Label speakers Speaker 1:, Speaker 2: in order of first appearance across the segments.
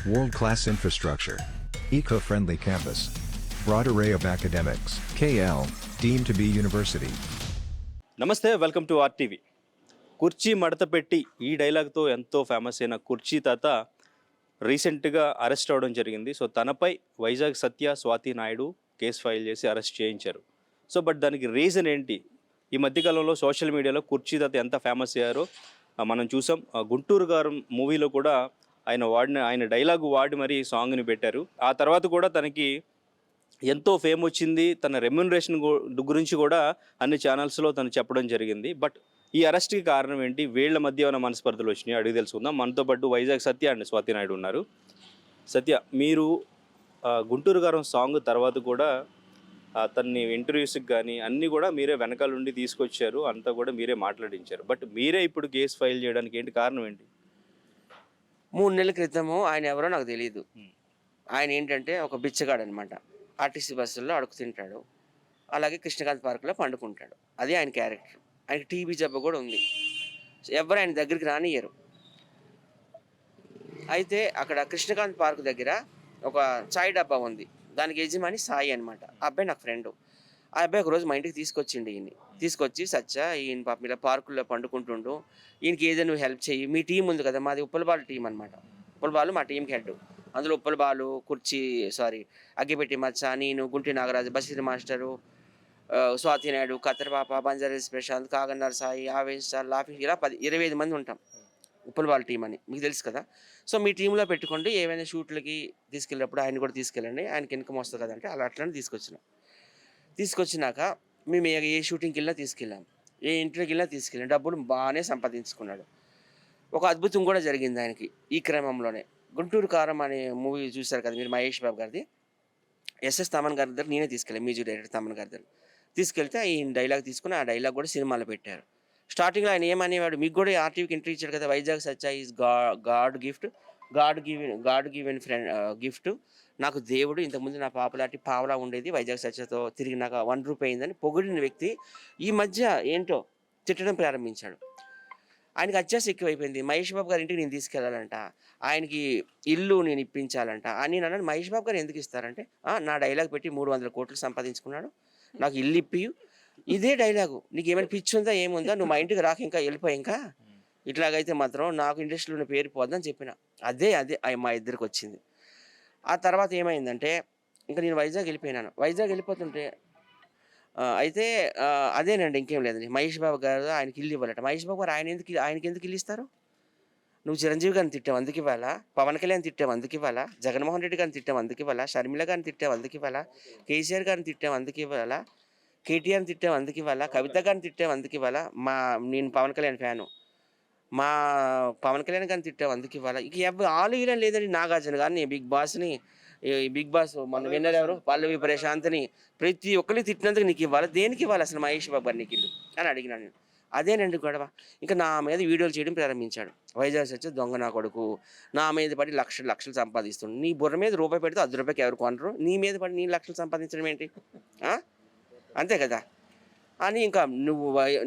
Speaker 1: World-class infrastructure. Eco-friendly campus. Broad array of academics. KL, deemed to be university.
Speaker 2: నమస్తే, welcome to RTV. కుర్చీ మడత పెట్టి ఈ డైలాగ్తో ఎంతో ఫేమస్ అయిన కుర్చీ తాత రీసెంట్గా అరెస్ట్ అవ్వడం జరిగింది. సో తనపై వైజాగ్ సత్య, స్వాతి నాయుడు కేసు ఫైల్ చేసి అరెస్ట్ చేయించారు. సో బట్ దానికి రీజన్ ఏంటి? ఈ మధ్యకాలంలో సోషల్ మీడియాలో కుర్చీ తాత ఎంత ఫేమస్ అయ్యారో మనం చూసాం. గుంటూరు గారు మూవీలో కూడా ఆయన డైలాగు వాడి మరీ సాంగ్ని పెట్టారు. ఆ తర్వాత కూడా తనకి ఎంతో ఫేమ్ వచ్చింది. తన రెమ్యునరేషన్ గురించి కూడా అన్ని ఛానల్స్లో తను చెప్పడం జరిగింది. బట్ ఈ అరెస్ట్కి కారణం ఏంటి? వీళ్ళ మధ్య ఏమైనా మనస్పర్ధలు వచ్చినాయి అడిగి తెలుసుకుందాం. మనతో పాటు వైజాగ్ సత్య అండ్ స్వాతి నాయుడు ఉన్నారు. సత్య, మీరు గుంటూరు గారం సాంగ్ తర్వాత కూడా తన్ని ఇంటర్వ్యూస్కి కానీ అన్నీ కూడా మీరే వెనకాల నుండి తీసుకొచ్చారు, అంతా కూడా మీరే మాట్లాడించారు. బట్ మీరే ఇప్పుడు కేసు ఫైల్ చేయడానికి ఏంటి కారణం ఏంటి?
Speaker 3: 3 నెలల క్రితము ఆయన ఎవరో నాకు తెలియదు. ఆయన ఏంటంటే ఒక బిచ్చగాడు అనమాట. ఆర్టీసీ బస్సుల్లో అడుగు తింటాడు, అలాగే కృష్ణకాంత్ పార్కులో పండుకుంటాడు. అది ఆయన క్యారెక్టర్. ఆయనకి టీబీ జబ్బు కూడా ఉంది. ఎవరు ఆయన దగ్గరికి రానియ్యరు. అయితే అక్కడ కృష్ణకాంత్ పార్క్ దగ్గర ఒక చాయ్ డబ్బా ఉంది. దానికి యజమాని సాయి అనమాట. ఆ అబ్బాయి నాకు ఫ్రెండు. ఆ అబ్బాయి ఒకరోజు మా ఇంటికి తీసుకొచ్చిండు. తీసుకొచ్చి సచ్చా ఈయన పాప ఇలా పార్కుల్లో పండుకుంటుండు, ఈయనకి ఏదైనా నువ్వు హెల్ప్ చెయ్యి. మీ టీం ఉంది కదా, మాది ఉప్పలబాలు టీం అనమాట. ఉప్పలబాలు మా టీంకి హెడ్. అందులో ఉప్పలబాలు, అగ్గిపెట్టి మచ్చ, నేను, గుంటి నాగరాజు, బషీర్ మాస్టరు, స్వాతి నాయుడు, కత్తెరపాప, బంజారీస్ ప్రశాంత్, కాగన్నారు సాయి, ఆవేశ్ స్టార్, లాఫింగ్, ఇలా 25 మంది ఉంటాం ఉప్పలబాలు టీం అని. మీకు తెలుసు కదా. సో మీ టీంలో పెట్టుకోండి, ఏమైనా షూట్లకి తీసుకెళ్ళినప్పుడు ఆయన కూడా తీసుకెళ్ళండి, ఆయనకి ఇన్కమ్ వస్తుంది కదంటే అట్లనే తీసుకొచ్చినాక మేము ఏ షూటింగ్కి వెళ్ళినా తీసుకెళ్ళాం, ఏ ఇంటర్వ్యూకి వెళ్ళినా తీసుకెళ్ళాం. డబ్బులు బాగానే సంపాదించుకున్నాడు. ఒక అద్భుతం కూడా జరిగింది ఆయనకి ఈ క్రమంలోనే. గుంటూరు కారం అనే మూవీ చూశారు కదా మీరు, మహేష్ బాబు గారిది. ఎస్ఎస్ తమన్ గారి దగ్గర నేనే తీసుకెళ్ళాను, మ్యూజిక్ డైరెక్టర్ తమన్ గారి దగ్గర తీసుకెళ్తే ఆయన డైలాగ్ తీసుకుని ఆ డైలాగ్ కూడా సినిమాలో పెట్టారు. స్టార్టింగ్లో ఆయన ఏమనేవాడు, మీకు కూడా ఆర్టీవీకి ఎంట్రీ ఇచ్చాడు కదా, Vizag Sachcha is god given friend gift. నాకు దేవుడు, ఇంతకుముందు నా పాపులారిటీ పావలా ఉండేది, వైజాగ్ సచ్చతో తిరిగి నాకు 1 రూపాయి అయిందని పొగిడిన వ్యక్తి ఈ మధ్య ఏంటో తిట్టడం ప్రారంభించాడు. ఆయనకి అత్యాస ఎక్కువైపోయింది. మహేష్ బాబు గారి ఇంటికి నేను తీసుకెళ్ళాలంట, ఆయనకి ఇల్లు నేను ఇప్పించాలంట అని. నన్ను మహేష్ బాబు గారు ఎందుకు ఇస్తారంటే, నా డైలాగ్ పెట్టి 300 కోట్లు సంపాదించుకున్నాడు, నాకు ఇల్లు ఇప్పియు. ఇదే డైలాగు. నీకు ఏమైనా పిచ్చి ఉందా, ఏముందా, నువ్వు మా ఇంటికి రాక ఇంకా వెళ్ళిపోయి, ఇంకా ఇట్లాగైతే మాత్రం నాకు ఇండస్ట్రీలో పేరు పోద్దని చెప్పిన. అదే మా ఇద్దరికి వచ్చింది. ఆ తర్వాత ఏమైందంటే ఇంకా నేను వైజాగ్ వెళ్ళిపోయినాను. వైజాగ్ వెళ్ళిపోతుంటే అయితే అదేనండి, ఇంకేం లేదండి. మహేష్ బాబు గారు ఆయనకి ఇల్లు ఇవ్వాలట. మహేష్ బాబు గారు ఆయనకి ఎందుకు ఇల్లు ఇస్తారు? నువ్వు చిరంజీవి గారిని తిట్టావు అందుకు ఇవ్వాలా, పవన్ కళ్యాణ్ తిట్టావు అందుకు ఇవ్వాలా, జగన్మోహన్ రెడ్డి గారిని తిట్టావు అందుకు ఇవ్వాలా, షర్మిల గారిని తిట్టావు అందుకు ఇవ్వాలా, కేసీఆర్ గారిని తిట్టావు అందుకు ఇవ్వాలా, కేటీఆర్ని తిట్టావు అందుకు ఇవ్వాలా, కవిత గారిని తిట్టావు అందుకు ఇవ్వాలా, నేను పవన్ కళ్యాణ్ ఫ్యాను, మా పవన్ కళ్యాణ్ గారిని తిట్టావు అందుకు ఇవ్వాలా. ఇక ఆలు ఇలా లేదండి. నాగార్జున గారిని, బిగ్ బాస్ మన విన్నర్ ఎవరు, పల్లవి ప్రశాంత్ని, ప్రతి ఒక్కరిని తిట్టినందుకు నీకు ఇవ్వాలి. దేనికి ఇవ్వాలి అసలు మహేష్ బాబు గారు నీకు ఇల్లు అని అడిగినాను నేను. అదేనండి గొడవ. ఇంకా నా మీద వీడియోలు చేయడం ప్రారంభించాడు. వైజాగ్ వచ్చి దొంగ నా కొడుకు, నా మీద పడి లక్షలు సంపాదిస్తుండు. నీ బుర్ర మీద రూపాయి పెడితే 10 రూపాయకి ఎవరు కొనరు, నీ మీద పడి నీ లక్షలు సంపాదించడం ఏంటి? అంతే కదా అని. ఇంకా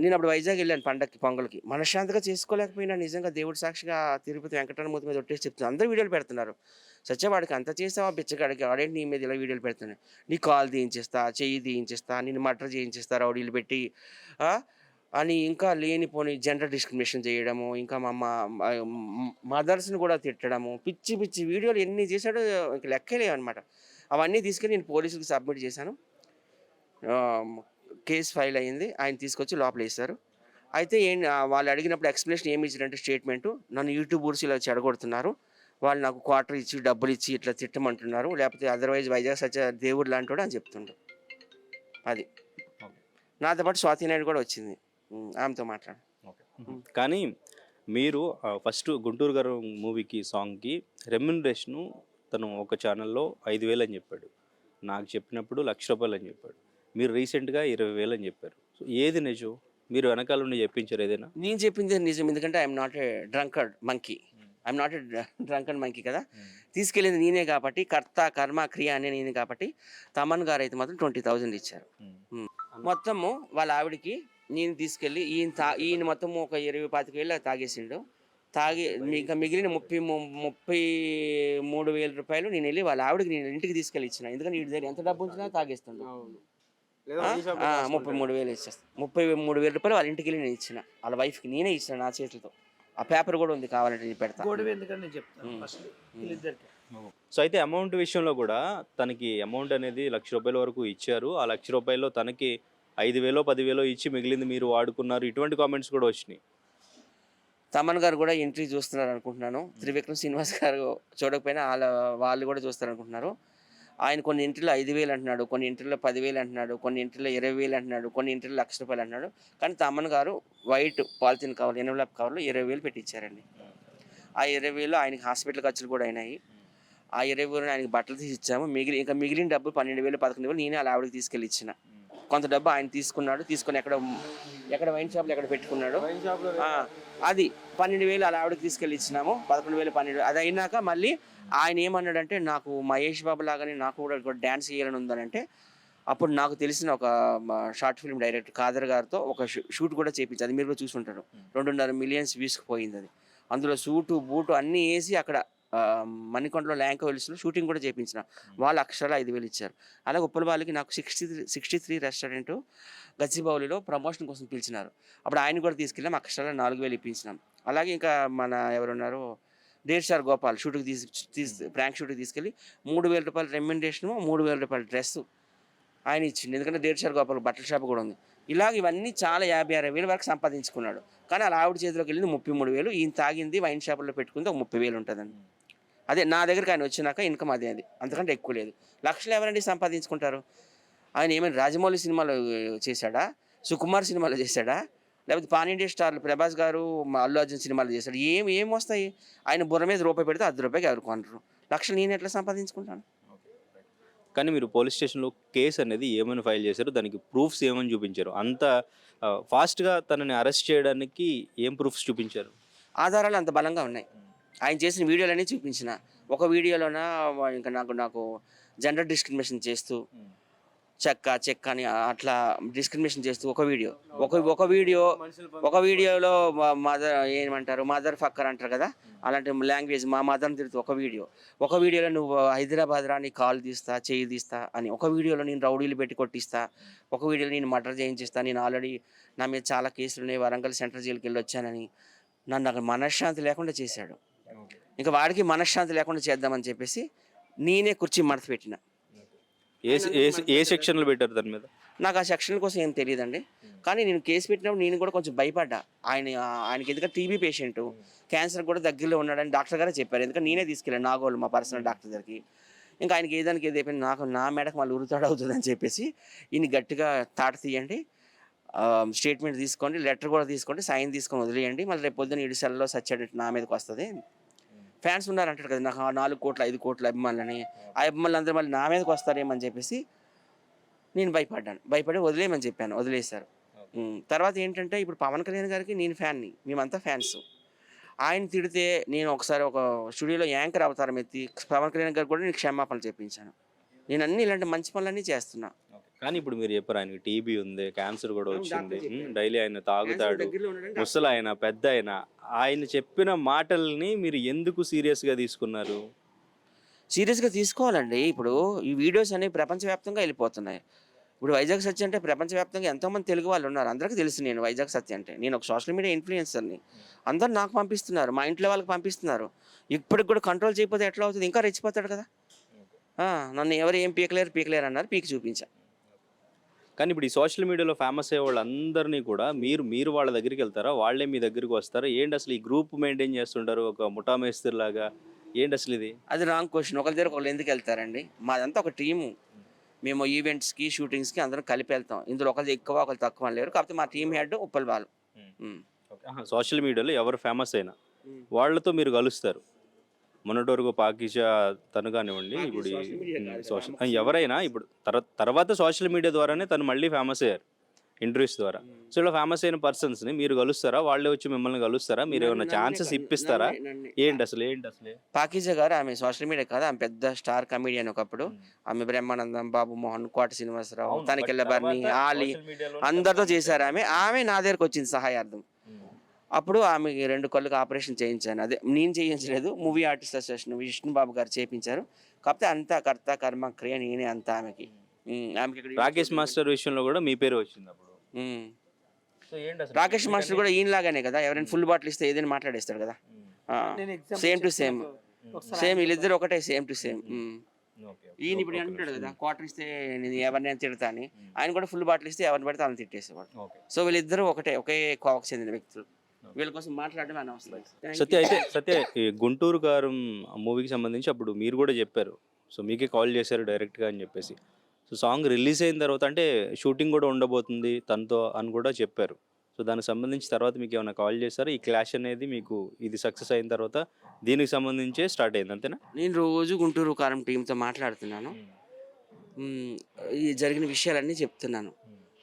Speaker 3: నేను అప్పుడు వైజాగ్ వెళ్ళాను పండగకి, పొంగల్కి. మనశ్శాంతిగా చేసుకోలేకపోయినా నిజంగా దేవుడి సాక్షిగా తిరుపతి వెంకటరమూర్తి మీద ఒట్టేసి చెప్తున్నారు. అందరూ వీడియోలు పెడుతున్నారు. సత్యవాడికి అంత చేసావా బిచ్చగాడికి, వాడేంటి నీ మీద ఇలా వీడియోలు పెడుతున్నాయి, నీ కాల్ తీయించేస్తా, చెయ్యి తీయించేస్తా, నేను మర్డర్ చేయించేస్తా రౌడీలు పెట్టి అని. ఇంకా లేనిపోని జెండర్ డిస్క్రిమినేషన్ చేయడము, ఇంకా మా మదర్స్ని కూడా తిట్టడము, పిచ్చి వీడియోలు ఎన్ని చేశాడో ఇంక లెక్కలేవన్నమాట. అవన్నీ తీసుకెళ్ళి నేను పోలీసులకు సబ్మిట్ చేశాను. కేసు ఫైల్ అయ్యింది. ఆయన తీసుకొచ్చి లోపల వేశారు. అయితే వాళ్ళు అడిగినప్పుడు ఎక్స్ప్లెనేషన్ ఏమి ఇచ్చారంటే స్టేట్మెంటు, నన్ను యూట్యూబర్స్ ఇలా చెడగొడుతున్నారు, వాళ్ళు నాకు క్వార్టర్ ఇచ్చి డబ్బులు ఇచ్చి ఇట్లా తిట్టమంటున్నారు, లేకపోతే అదర్వైజ్ వైజాగ్ సత్య దేవుడు లాంటి అని చెప్తుండ్రు. అది నాతో పాటు స్వాతి నాయుడు కూడా వచ్చింది, ఆమెతో మాట్లాడు.
Speaker 2: కానీ మీరు ఫస్ట్ గుంటూరు గారు మూవీకి సాంగ్కి రెమ్యునరేషను తను ఒక ఛానల్లో 5,000 అని చెప్పాడు, నాకు చెప్పినప్పుడు ₹1,00,000 అని చెప్పాడు. మీరు రీసెంట్గా 20,000 అని చెప్పారు. సో ఏది నిజం? మీరు వెనకాల నుండి చెప్పించారు ఏదైనా?
Speaker 3: నేను చెప్పింది నిజం, ఎందుకంటే I'm not a drunkard monkey కదా. తీసుకెళ్ళింది నేనే కాబట్టి, కర్త కర్మ క్రియ అనే నేను కాబట్టి. తమన్ గారు అయితే మాత్రం 20,000 ఇచ్చారు. మొత్తము వాళ్ళ ఆవిడికి నేను తీసుకెళ్ళి ఈయన మొత్తం ఒక 20-25 ఏళ్ళు తాగేసిండు. తాగి ఇంకా మిగిలిన 33,000 రూపాయలు నేను వెళ్ళి వాళ్ళ ఆవిడకి నేను ఇంటికి తీసుకెళ్ళి ఇచ్చిన. ఎందుకంటే వీడి దగ్గర ఎంత డబ్బు ఉంచినా తాగేస్తుండు. 33,000 ఇచ్చేస్తాను. 33,000 రూపాయలు వాళ్ళ ఇంటికి వెళ్ళి నేను ఇచ్చిన. వాళ్ళ వైఫ్కి నేనే ఇచ్చిన నా చేతులతో. ఆ పేపర్ కూడా ఉంది, కావాలంటే నేను పెడతా.
Speaker 2: సో అయితే అమౌంట్ విషయంలో కూడా తనకి అమౌంట్ అనేది ₹1,00,000 వరకు ఇచ్చారు. ఆ ₹1,00,000 తనకి 5,000 10,000 ఇచ్చి మిగిలింది మీరు వాడుకున్నారు. ఇటువంటి కామెంట్స్ కూడా వచ్చినాయి.
Speaker 3: తమన్ గారు కూడా ఎంట్రీ చూస్తున్నారు అనుకుంటున్నాను. త్రివిక్రమ్ శ్రీనివాస్ గారు చూడకపోయినా వాళ్ళు కూడా చూస్తారు అనుకుంటున్నారు. ఆయన కొన్ని ఇంటిలో 5,000 అంటున్నాడు, కొన్ని ఇంటిలో 10,000 అంటున్నాడు, కొన్ని ఇంటిలో 20,000 అంటున్నాడు, కొన్ని ఇంటిలో ₹1,00,000 అంటున్నాడు. కానీ తమన్ గారు వైట్ పాలిథిన్ కవర్, ఎన్వలప్ కవర్లో 20,000 పెట్టి ఇచ్చారండి. ఆ 20,000 ఆయనకి హాస్పిటల్ ఖర్చులు కూడా అయినాయి. ఆ 20,000 ఆయనకి బట్టలు తీసి ఇచ్చాము. మిగిలిన డబ్బు 12,000 11,000 నేనే వాళ్ళ ఆవిడకి తీసుకెళ్ళి ఇచ్చిన. కొంత డబ్బు ఆయన తీసుకున్నాడు. తీసుకొని ఎక్కడ వైన్ షాప్లో ఎక్కడ పెట్టుకున్నాడు. అది 12,000 వాళ్ళ ఆవిడకి తీసుకెళ్ళి ఇచ్చినాము. 11,000 12,000 అది అయినాక మళ్ళీ ఆయన ఏమన్నాడంటే, నాకు మహేష్ బాబు లాగానే నాకు కూడా డ్యాన్స్ చేయాలని ఉందనంటే, అప్పుడు నాకు తెలిసిన ఒక షార్ట్ ఫిల్మ్ డైరెక్టర్ ఖాదర్ గారితో ఒక షూట్ కూడా చేయించారు. అది మీరు కూడా చూసుంటారు. 2.5 మిలియన్స్ వ్యూస్కి పోయింది అది. అందులో సూటు బూటు అన్నీ వేసి అక్కడ మణికొండలో ల్యాంకో హిల్స్లో షూటింగ్ కూడా చేయించిన. వాళ్ళు అక్షరాలు 5,000 ఇచ్చారు. అలాగే ఉప్పలబాలికి నాకు 63 రెస్టారెంట్ గచ్చిబౌలిలో ప్రమోషన్ కోసం పిలిచినారు. అప్పుడు ఆయన కూడా తీసుకెళ్ళాం. అక్షరాలు 4,000 ఇప్పించినాం. అలాగే ఇంకా మన ఎవరున్నారు, డేర్షార్ గోపాల్ షూట్కి ప్రాంక్ షూట్కి తీసుకెళ్ళి ₹3,000 రెమ్యునరేషను, ₹3,000 డ్రెస్సు ఆయన ఇచ్చింది. ఎందుకంటే డేర్షార్ గోపాల్ బట్టల షాప్ కూడా ఉంది. ఇలాగ ఇవన్నీ చాలా 50,000 వరకు సంపాదించుకున్నాడు. కానీ అలా ఆవిడ చేతిలోకి వెళ్ళింది 33,000. ఈయన తాగింది వైన్ షాపుల్లో పెట్టుకుంది ఒక 30,000 ఉంటుందండి. అదే నా దగ్గరికి ఆయన వచ్చినాక ఇన్కమ్ అదే. అంతకంటే ఎక్కువ లేదు. లక్షలు ఎవరండి సంపాదించుకుంటారు? ఆయన ఏమైనా రాజమౌళి సినిమాలో చేశాడా, సుకుమార్ సినిమాలో చేశాడా, లేకపోతే పాన్ ఇండియా స్టార్లు ప్రభాస్ గారు అల్లు అర్జున్ సినిమాలో చేశాడు? ఏం వస్తాయి? ఆయన బుర్ర మీద రూపాయి పెడితే ₹10 ఎవరు కొంటారు? లక్షలు నేను ఎట్లా సంపాదించుకుంటాను?
Speaker 2: కానీ మీరు పోలీస్ స్టేషన్లో కేసు అనేది ఏమని ఫైల్ చేశారు? దానికి ప్రూఫ్స్ ఏమని చూపించారు? అంత ఫాస్ట్గా తనని అరెస్ట్ చేయడానికి ఏం ప్రూఫ్స్ చూపించారు?
Speaker 3: ఆధారాలు అంత బలంగా ఉన్నాయి. ఆయన చేసిన వీడియోలన్నీ చూపించిన. ఒక వీడియోలోన ఇంకా నాకు జెండర్ డిస్క్రిమినేషన్ చేస్తూ చెక్క అని అట్లా డిస్క్రిమినేషన్ చేస్తూ ఒక వీడియోలో మదర్ ఏమంటారు, మదర్ ఫక్కర్ అంటారు కదా, అలాంటి లాంగ్వేజ్ మా మదర్ని తిడుతూ ఒక వీడియోలో నువ్వు హైదరాబాద్ రా, నీ కాలు తీస్తా, చేయి తీస్తా అని, ఒక వీడియోలో నేను రౌడీలు పెట్టి కొట్టిస్తా, ఒక వీడియోలో నేను మర్డర్ చేయించిస్తా, నేను ఆల్రెడీ నా మీద చాలా కేసులు ఉన్నాయి, వరంగల్ సెంట్రల్ జైలుకి వెళ్ళి వచ్చానని నన్ను అక్కడ మనశ్శాంతి లేకుండా చేశాడు. ఇంకా వాడికి మనశ్శాంతి లేకుండా చేద్దామని చెప్పేసి నేనే కుర్చీ మడత పెట్టిన.
Speaker 2: ఏ సెక్షన్లు పెట్టారు దాని మీద?
Speaker 3: నాకు ఆ సెక్షన్ కోసం ఏం తెలియదండి. కానీ నేను కేసు పెట్టినప్పుడు నేను కూడా కొంచెం భయపడ్డా. ఆయనకి ఎందుకంటే టీబీ పేషెంట్, క్యాన్సర్ కూడా దగ్గరలో ఉన్నాడని డాక్టర్ గారే చెప్పారు. ఎందుకంటే నేనే తీసుకెళ్ళాను నాగోలు మా పర్సనల్ డాక్టర్ దగ్గరికి. ఇంకా ఆయనకి ఏదానికి ఏది అయిపోయింది, నా మేడకు మళ్ళీ ఉరుతాడు అవుతుందని చెప్పేసి ఈయన గట్టిగా తాట తీయండి, స్టేట్మెంట్ తీసుకోండి, లెటర్ కూడా తీసుకోండి, సైన్ తీసుకొని వదిలేయండి, మళ్ళీ రేపు పొద్దున్న 7 సెల్లో సచ్చాడంటే నా మీదకి వస్తుంది. ఫ్యాన్స్ ఉన్నారంటాడు కదా నాకు 4 కోట్ల 5 కోట్ల అభిమానులని, ఆ అభిమానులు అందరూ మళ్ళీ నా మీదకి వస్తారేమని చెప్పేసి నేను భయపడి వదిలేయమని చెప్పాను. వదిలేశారు. తర్వాత ఏంటంటే ఇప్పుడు పవన్ కళ్యాణ్ గారికి నేను ఫ్యాన్ని, మేమంతా ఫ్యాన్స్. ఆయన తిడితే నేను ఒకసారి ఒక స్టూడియోలో యాంకర్ అవతారం ఎత్తి పవన్ కళ్యాణ్ గారు కూడా నేను క్షమాపణలు చెప్పించాను. నేను అన్ని ఇలాంటి మంచి పనులన్నీ చేస్తున్నా.
Speaker 2: కానీ ఇప్పుడు మీరు చెప్పారు ఆయనకి టీబీ ఉంది, క్యాన్సర్ కూడా వచ్చింది, డైలీ ఆయన తాగుతాడు, ముసలు ఆయన, పెద్ద ఆయన చెప్పిన మాటల్ని మీరు ఎందుకు సీరియస్గా తీసుకున్నారు?
Speaker 3: సీరియస్గా తీసుకోవాలండి. ఇప్పుడు ఈ వీడియోస్ అనేవి ప్రపంచవ్యాప్తంగా వెళ్ళిపోతున్నాయి. ఇప్పుడు వైజాగ్ సత్య అంటే ప్రపంచవ్యాప్తంగా ఎంతోమంది తెలుగు వాళ్ళు ఉన్నారు. అందరికీ తెలుసు నేను వైజాగ్ సత్య అంటే. నేను ఒక సోషల్ మీడియా ఇన్ఫ్లుయెన్సర్ని. అందరు నాకు పంపిస్తున్నారు, మా ఇంట్లో వాళ్ళకి పంపిస్తున్నారు. ఇప్పటికి కూడా కంట్రోల్ చేయకపోతే ఎట్లా అవుతుంది? ఇంకా రెచ్చిపోతాడు కదా. నన్ను ఎవరు ఏం పీకలేరు అన్నారు, పీకి చూపించా.
Speaker 2: కానీ ఇప్పుడు ఈ సోషల్ మీడియాలో ఫేమస్ అయ్యే వాళ్ళందరినీ కూడా మీరు వాళ్ళ దగ్గరికి వెళ్తారా, వాళ్ళే మీ దగ్గరికి వస్తారా? ఏంటి అసలు ఈ గ్రూప్ మెయింటైన్ చేస్తుంటారు ఒక ముఠా మేస్త్రి లాగా? ఏంటి అసలు ఇది?
Speaker 3: అది రాంగ్ క్వశ్చన్. ఒకరి దగ్గర ఒకళ్ళు ఎందుకు వెళ్తారండి? మాదంతా ఒక టీము. మేము ఈవెంట్స్కి షూటింగ్స్కి అందరం కలిపి వెళ్తాం. ఇందులో ఒకళ్ళు ఎక్కువ ఒకళ్ళు తక్కువ లేరు. కాకపోతే మా team head Uppal Balu.
Speaker 2: Social మీడియాలో ఎవరు ఫేమస్ అయినా వాళ్ళతో మీరు కలుస్తారు. మొన్నటి వరకు పాకిజా తను కానివ్వండి, ఇప్పుడు సోషల్ ఎవరైనా ఇప్పుడు తర్వాత సోషల్ మీడియా ద్వారానే తను మళ్ళీ ఫేమస్ అయ్యారు ఇంటర్వ్యూస్ ద్వారా. సో ఇలా ఫేమస్ అయిన పర్సన్స్ని మీరు కలుస్తారా, వాళ్ళే వచ్చి మిమ్మల్ని కలుస్తారా? మీరు ఏమైనా ఛాన్సెస్ ఇప్పిస్తారా? ఏంటి అసలు
Speaker 3: పాకిజా గారు ఆమె సోషల్ మీడియా కాదు, ఆమె పెద్ద స్టార్ కమెడియన్ ఒకప్పుడు. ఆమె బ్రహ్మానందం, బాబు మోహన్, కోట శ్రీనివాసరావు, తనకెళ్ళ బర్ని, ఆలీ అందరితో చేశారు. ఆమె నా దగ్గరకు వచ్చింది సహాయార్థం. అప్పుడు ఆమెకి 2 కళ్ళకి ఆపరేషన్ చేయించాను. అదే నేను చేయించలేదు. మూవీ ఆర్టిస్ట్ అసోసియేషన్ విష్ణుబాబు గారు చేయించారు. కాకపోతే అంతా కర్త కర్మ క్రియ నేనే అంతా ఆమెకి. ఆమెకి ఇక్కడ
Speaker 2: రాకేష్ మాస్టర్ విషయంలో కూడా మీ పేరు వచ్చింది అప్పుడు.
Speaker 3: హ్మ్.
Speaker 2: సో ఏంటి అసలు
Speaker 3: రాకేష్ మాస్టర్ కూడా ఈయనలాగానే కదా, ఎవరైనా ఫుల్ బాటిల్ ఇస్తే ఏదైనా మాట్లాడేస్తాడు కదా. సేమ్ టు సేమ్ వీళ్ళిద్దరు ఒకటే, సేమ్ టు సేమ్.
Speaker 2: ఓకే.
Speaker 3: ఈయన ఇప్పుడు అంటాడు కదా, క్వార్టర్ ఇస్తే నేను ఎవరినైనా తిడతా అని, ఆయన కూడా ఫుల్ బాటిల్ ఇస్తే ఎవరిని పడితే వాళ్ళని తిట్టేసేవాడు.
Speaker 2: ఓకే.
Speaker 3: సో వీళ్ళిద్దరూ ఒకటే, ఒకే కోవకు చెందిన వ్యక్తులు. వీళ్ళ కోసం మాట్లాడడం అనవసరం.
Speaker 2: సత్య ఈ గుంటూరు కారం మూవీకి సంబంధించి అప్పుడు మీరు కూడా చెప్పారు. సో మీకే కాల్ చేశారు డైరెక్ట్గా అని చెప్పేసి. సో సాంగ్ రిలీజ్ అయిన తర్వాత అంటే షూటింగ్ కూడా ఉండబోతుంది తనతో అని కూడా చెప్పారు. సో దానికి సంబంధించి తర్వాత మీకు ఏమైనా కాల్ చేశారు? ఈ క్లాష్ అనేది మీకు ఇది సక్సెస్ అయిన తర్వాత దీనికి సంబంధించే స్టార్ట్ అయింది అంతేనా?
Speaker 3: నేను రోజు గుంటూరు కారం టీంతో మాట్లాడుతున్నాను. ఈ జరిగిన విషయాలన్నీ చెప్తున్నాను.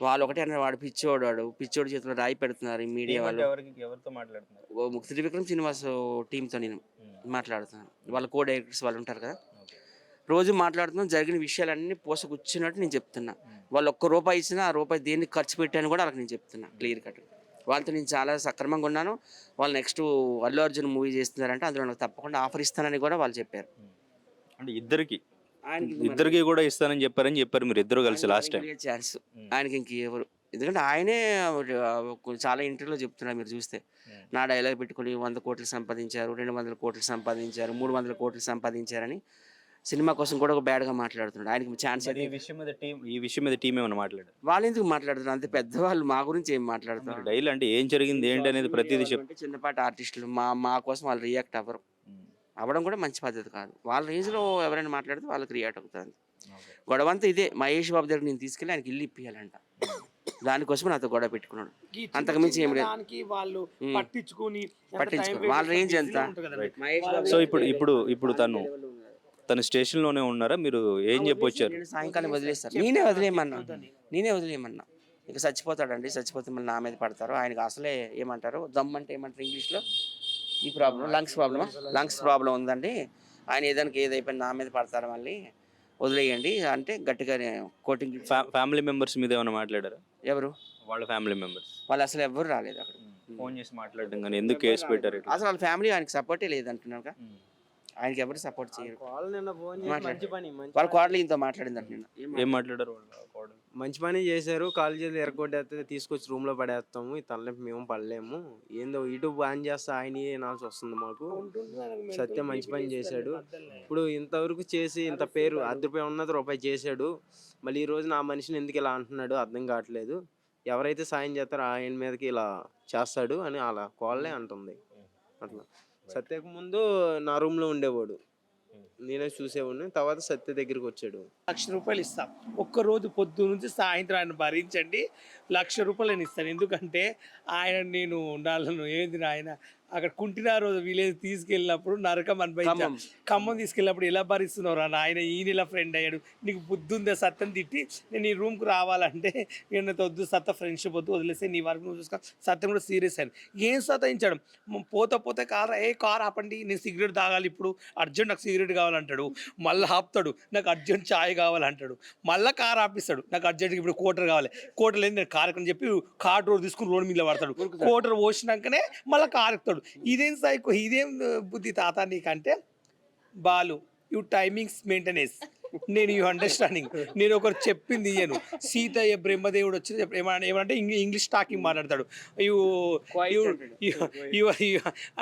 Speaker 3: వాళ్ళు ఒకటే అన్నారు, వాడు పిచ్చోడు చేతిలో రాయి పెడుతున్నారు ఈ మీడియా వాళ్ళు.
Speaker 2: ఎవరితో మాట్లాడుతున్నారు?
Speaker 3: ముక్తి త్రివిక్రమ్ శ్రీనివాస్ టీంతో నేను మాట్లాడుతున్నాను. వాళ్ళ కో డైరెక్టర్స్ వాళ్ళు ఉంటారు కదా, రోజు మాట్లాడుతున్నాం. జరిగిన విషయాలన్నీ పోసగుచ్చినట్టు నేను చెప్తున్నా. వాళ్ళు ₹1 ఇచ్చినా ఆ రూపాయి దేనికి ఖర్చు పెట్టాను కూడా వాళ్ళకి నేను చెప్తున్నా క్లియర్ కట్. వాళ్ళతో నేను చాలా సక్రమంగా ఉన్నాను. వాళ్ళు నెక్స్ట్ అల్లు అర్జున్ మూవీ చేస్తున్నారంటే అందులో నాకు తప్పకుండా ఆఫర్ ఇస్తానని కూడా వాళ్ళు చెప్పారు.
Speaker 2: అంటే ఇద్దరికి కూడా ఇస్తానని చెప్పారు మీరు ఇద్దరు కలిసి లాస్ట్ టైం.
Speaker 3: ఛాన్స్ ఆయనకి ఇంకెవరు, ఎందుకంటే ఆయనే చాలా ఇంటర్వ్యూలో చెప్తున్నారు మీరు చూస్తే. నా డైలాగ్ పెట్టుకుని 100 కోట్లు సంపాదించారు, 200 కోట్లు సంపాదించారు, 300 కోట్లు సంపాదించారని సినిమా కోసం కూడా ఒక బ్యాడ్గా మాట్లాడుతున్నాడు. ఆయనకి ఛాన్స్.
Speaker 2: ఈ విషయం మీద టీం ఏమైనా మాట్లాడారు?
Speaker 3: వాళ్ళు ఎందుకు మాట్లాడుతున్నారు? అంతే పెద్దవాళ్ళు మా గురించి ఏం మాట్లాడుతున్నారు?
Speaker 2: డైలీ అంటే ఏం జరిగింది ఏంటి అనేది ప్రతిదీ
Speaker 3: చిన్నపాటి ఆర్టిస్టులు మా కోసం వాళ్ళు రియాక్ట్ అవ్వడం కూడా మంచి పద్ధతి కాదు. వాళ్ళ రేంజ్లో ఎవరైనా మాట్లాడితే వాళ్ళకి రియాక్ట్ అవుతుంది. గొడవంతా ఇదే. మహేష్ బాబు దగ్గర నేను తీసుకెళ్ళి ఆయనకి ఇల్లు ఇప్పియాలంట, దానికోసం నాతో గొడవ పెట్టుకున్నాడు. అంతకుమించి ఏం లేదు. పట్టించుకుని వాళ్ళ రేంజ్ ఎంత.
Speaker 2: సో ఇప్పుడు తన స్టేషన్లోనే ఉన్నారా? మీరు ఏం చెప్పొచ్చారు?
Speaker 3: సాయంకాలం వదిలేస్తారు. నేనే వదిలేయమన్నా. ఇక చచ్చిపోతాడండి, చచ్చిపోతే మళ్ళీ నా మీద పడతారు. ఆయనకు అసలే ఏమంటారు, దమ్ అంటే ఏమంటారు ఇంగ్లీష్లో, ఈ ప్రాబ్లం లంగ్స్ ప్రాబ్లం ఉందండి. ఆయన ఏదైపోయినా నా మీద పడతారు, మళ్ళీ వదిలేయండి అంటే గట్టిగానే కోటింగ్.
Speaker 2: ఫ్యామిలీ మెంబర్స్ మీద ఏమైనా మాట్లాడారా?
Speaker 3: ఎవరు?
Speaker 2: వాళ్ళ ఫ్యామిలీ మెంబర్స్.
Speaker 3: వాళ్ళు అసలు ఎవరు రాలేదు అక్కడ.
Speaker 2: ఫోన్ చేసి మాట్లాడడం కానీ ఎందుకు కేసు పెట్టారు?
Speaker 3: అసలు వాళ్ళ ఫ్యామిలీ ఆయనకి సపోర్టే లేదంటున్నాక. ఆయనకి ఎవరు సపోర్ట్ చేయరు. వాళ్ళ కోడలు ఇంతో మాట్లాడిందంట.
Speaker 2: ఏం మాట్లాడారు?
Speaker 4: మంచి పని చేశారు, కాలేజీలో ఎరగొట్టేస్తే తీసుకొచ్చి రూమ్లో పడేస్తాము, ఈ తలనొప్పి మేము పడలేము, ఏందో యూట్యూబ్ బ్యాన్ చేస్తే ఆయన వినాల్సి వస్తుంది మాకు. సత్యం మంచి పని చేశాడు. ఇప్పుడు ఇంతవరకు చేసి ఇంత పేరు ₹10 చేశాడు, మళ్ళీ ఈ రోజు నా మనిషిని ఎందుకు ఇలా అంటున్నాడు అర్థం కావట్లేదు. ఎవరైతే సాయం చేస్తారో ఆయన మీదకి ఇలా చేస్తాడు అని అలా కోళ్ళే అంటుంది. అట్లా సత్యకు ముందు నా రూమ్లో ఉండేవాడు, నేనే చూసేవాడిని. తర్వాత సత్య దగ్గరికి వచ్చాడు.
Speaker 5: ₹1,00,000 ఇస్తాం, ఒక్కరోజు పొద్దు నుంచి సాయంత్రం ఆయన భరించండి, ₹1,00,000 నేను ఇస్తాను. ఎందుకంటే నేను ఏంది ఆయన అక్కడ కుంటినారు విలేజ్ తీసుకెళ్ళినప్పుడు నరకం అనుభవించాం. ఖమ్మం తీసుకెళ్ళినప్పుడు ఎలా భరిస్తున్నావు రా ఆయన, ఈయన ఇలా ఫ్రెండ్ అయ్యాడు, నీకు బుద్ధి ఉందా సత్యం తిట్టి నేను ఈ రూమ్కి రావాలంటే నేను వద్దు సత్త ఫ్రెండ్షిప్ వద్దు వదిలేస్తే నీ వరకు నువ్వు చూసుకో. సత్యం కూడా సీరియస్ అయ్యాను. ఏం సతాయించాడు, పోతే కార్ ఆపండి నేను సిగరెట్ తాగాలి, ఇప్పుడు అర్జెంట్ నాకు సిగరెట్ కావాలంటాడు, మళ్ళీ ఆపుతాడు నాకు అర్జెంట్ ఛాయ్ కావాలంటాడు, మళ్ళీ కార్ ఆపిస్తాడు నాకు అర్జెంట్గా ఇప్పుడు కోటర్ కావాలి, కోటర్ లేదు నేను కార్ అని చెప్పి కార్ డోర్ తీసుకుని రోడ్ మీద పడతాడు, కోటర్ పోసినాకనే మళ్ళీ కార్ ఎక్కుతాడు. ఇదేం సైకో, ఇదేం బుద్ధి తాత నీకంటే బాలు యూ టైమింగ్స్ మెయింటెనెన్స్, నేను యూ అండర్స్టాండింగ్. నేను ఒకరు చెప్పింది ఇయ్యను. సీతయ్య బ్రహ్మదేవుడు వచ్చి ఏమంటే ఇంగ్లీష్ టాకింగ్ మాట్లాడతాడు.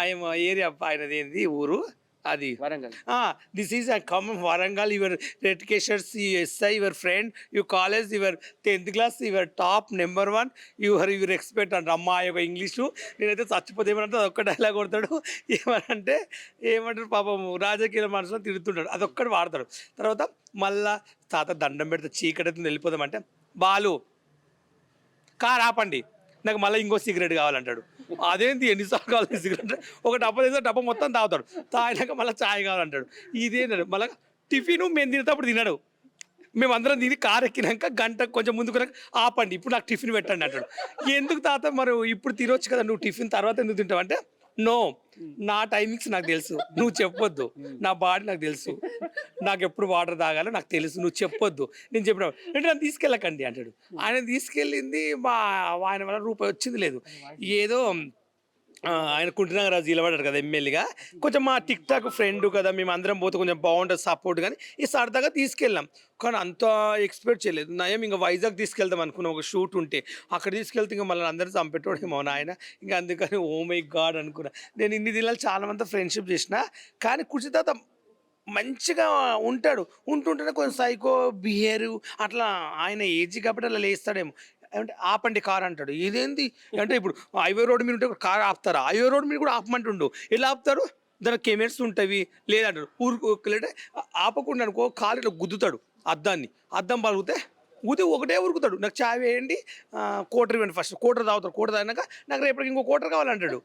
Speaker 5: ఐఎమ్ ఏరియా ఆయనది ఏంది ఊరు అది
Speaker 3: Warangal.
Speaker 5: This is a common Warangal, your educations SI your friend, your college your 10th class your top number 1, your expect అంటారు అమ్మా యొక్క ఇంగ్లీషు. నేనైతే చచ్చిపోతే ఏమంటే అదొక్క డైలాగ్ కొడతాడు. ఏమంటారు పాపం రాజకీయ మనసులో తిడుతుంటాడు, అదొక్కటి వాడతాడు. తర్వాత మళ్ళా తాత దండం పెడితే చీకటి వెళ్ళిపోదామంటే బాలు కార్ ఆపండి నాకు మళ్ళీ ఇంకో సిగరెట్ కావాలంటాడు. అదేంటి ఎన్నిసార్లు కావాలి సిగరెట్, ఒక డబ్బా తీస్తే డబ్బా మొత్తం తాగుతాడు, తాగినాక మళ్ళీ ఛాయ్ కావాలంటాడు. ఇదేంటాడు మళ్ళీ టిఫిన్ మేము తినేటప్పుడు తినడు, మేమందరం తిని కారు ఎక్కినాక గంట కొంచెం ముందుకున్నాక ఆపండి ఇప్పుడు నాకు టిఫిన్ పెట్టండి అంటాడు. ఎందుకు తాత మరి ఇప్పుడు తినొచ్చు కదా, నువ్వు టిఫిన్ తర్వాత ఎందుకు తింటావు అంటే నో నా టైమింగ్స్ నాకు తెలుసు, నువ్వు చెప్పొద్దు, నా బాడీ నాకు తెలుసు, నాకు ఎప్పుడు వాటర్ తాగాలో నాకు తెలుసు, నువ్వు చెప్పొద్దు. నేను చెప్పిన అంటే నన్ను తీసుకెళ్ళకండి అంటాడు. ఆయన తీసుకెళ్ళింది ఆయన వల్ల ₹1 వచ్చింది లేదు, ఏదో ఆయన కుంటినాగరాజు నిలబడ్డాడు కదా ఎమ్మెల్యేగా, కొంచెం మా టిక్ టాక్ ఫ్రెండ్ కదా, మేము అందరం పోతే కొంచెం బాగుంటుంది సపోర్ట్, కానీ ఈ సరదాగా తీసుకెళ్ళాం. కానీ అంత ఎక్స్పెక్ట్ చేయలేదు. నయం ఇంకా వైజాగ్ తీసుకెళ్తాం అనుకున్నాం, ఒక షూట్ ఉంటే అక్కడ తీసుకెళ్తే ఇంకా మళ్ళీ అందరూ చంపెట్టోడేమో నాయన, ఇంకా అందుకని ఓ మై గాడ్ అనుకున్నా. నేను ఇన్ని దినాలు చాలా మంది ఫ్రెండ్షిప్ చేసిన, కానీ కుర్చీ తాత మంచిగా ఉంటాడు. ఉంటుంటేనే కొంచెం సైకో బిహేవ్ అట్లా, ఆయన ఏజ్ కాబట్టి అలా లేస్తాడేమో. అంటే ఆపండి కార్ అంటాడు, ఇదేంది అంటే ఇప్పుడు హైవే రోడ్ మీద ఉంటే కార్ ఆపుతారా? హైవే రోడ్ మీద కూడా ఆపమంటుండు, ఎలా ఆపుతారు? దానికి కెమెరాస్ ఉంటాయి లేదంటాడు. ఊరుకోలేటే ఆపకుండా అనుకో కాలు ఇట్లా గుద్దుతాడు అద్దాన్ని, అద్దం పలుగుతే ఊది ఒకటే ఉరుకుతాడు. నాకు చాయ్ వేయండి, కోటర్ ఇవ్వండి, ఫస్ట్ కోటర్ తాగుతాడు, కోటర్ తాగినాక నాకు రేపటికి ఇంకో కోటర్ కావాలంటాడు.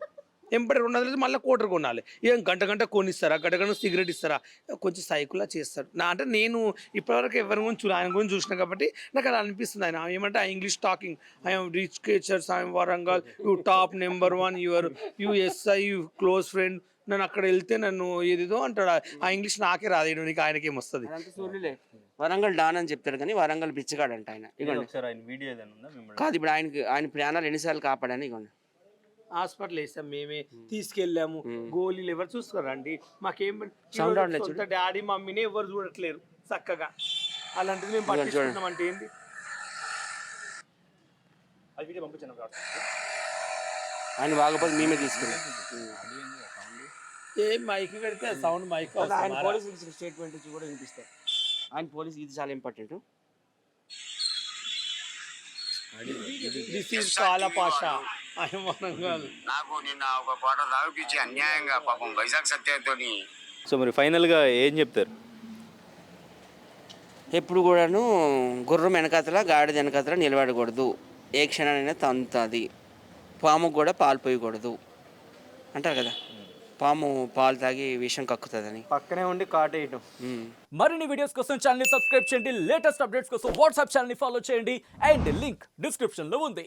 Speaker 5: ఎంపటి 200 మళ్ళీ కోటర్ కొనాలి. ఏం గంట కొనిస్తారా, గంట సిగరెట్ ఇస్తారా? కొంచెం సైకిల్లా చేస్తాడు. అంటే నేను ఇప్పటివరకు ఎవరి గురించి ఆయన గురించి చూసిన కాబట్టి నాకు అలా అనిపిస్తుంది. ఆయన ఏమంటే English talking, I'm rich catchers, I'm Warangal, you top number 1, you SI, you close friend. నన్ను అక్కడ వెళ్తే నన్ను ఏదేదో అంటాడు. ఆ ఇంగ్లీష్ నాకే రాదేయడం, నీకు ఆయనకేం వస్తుంది?
Speaker 3: వరంగల్ డాన్ అని చెప్తాడు కానీ వరంగల్ బిచ్చగాడంట ఆయన. ఇగోండి
Speaker 2: ఒకసారి ఆయన వీడియో ఏదైనా ఉందా మిమ్మల్ని?
Speaker 3: కాదు, ఇప్పుడు ఆయన ప్రాణాలు ఎన్నిసార్లు కాపాడని. ఇగోండి
Speaker 5: హాస్పిటల్ వేసాం మేమే, తీసుకెళ్ళాము. గోళీలు ఎవరు చూసుకోరండి, మాకేం
Speaker 3: Sound రావట్లేదు
Speaker 5: సొంత డాడీ మమ్మీని ఎవరు చూడట్లేరు చక్కగా. అలాంటిది మేము పట్టించుకుంటాం అంటే ఏంటి? అది వీడియో పంపించాను.
Speaker 3: ఆయన బాగపోతే మేమే తీసుకెళ్ళాం.
Speaker 5: ఏ మైక్ కడితే సౌండ్ మైక్
Speaker 3: ఆయన పోలీస్ స్టేట్మెంట్ కూడా వినిపిస్తారు. ఆయన పోలీస్ ఇది చాలా ఇంపార్టెంట్.
Speaker 5: దిస్ ఈజ్ కాలా పాషా, ఐఎమ్ వరంగల్.
Speaker 6: నాకు నిన్న ఒక కోట తాగిపించి అన్యాయంగా పాపం వైజాగ్ సత్యంతో.
Speaker 2: సో మరి ఫైనల్గా ఏం చెప్తారు?
Speaker 3: ఎప్పుడు కూడాను గుర్రం వెనకాతల గాడిద వెనకాతల నిలబడకూడదు. ఏ క్షణానైనా తంతుంది. పాముకు కూడా పాలు పోయకూడదు అంటారు కదా, పాము పాలు తాగి విషం కక్కుతుందని.
Speaker 4: పక్కనే ఉండి కాటేయటం.
Speaker 7: మరిన్ని వీడియోస్ కోసం ఛానల్ ని సబ్స్క్రైబ్ చేయండి, లేటెస్ట్ అప్డేట్స్ కోసం వాట్సాప్ ఛానల్ ని ఫాలో చేయండి, అండ్ లింక్ డిస్క్రిప్షన్ లో ఉంది.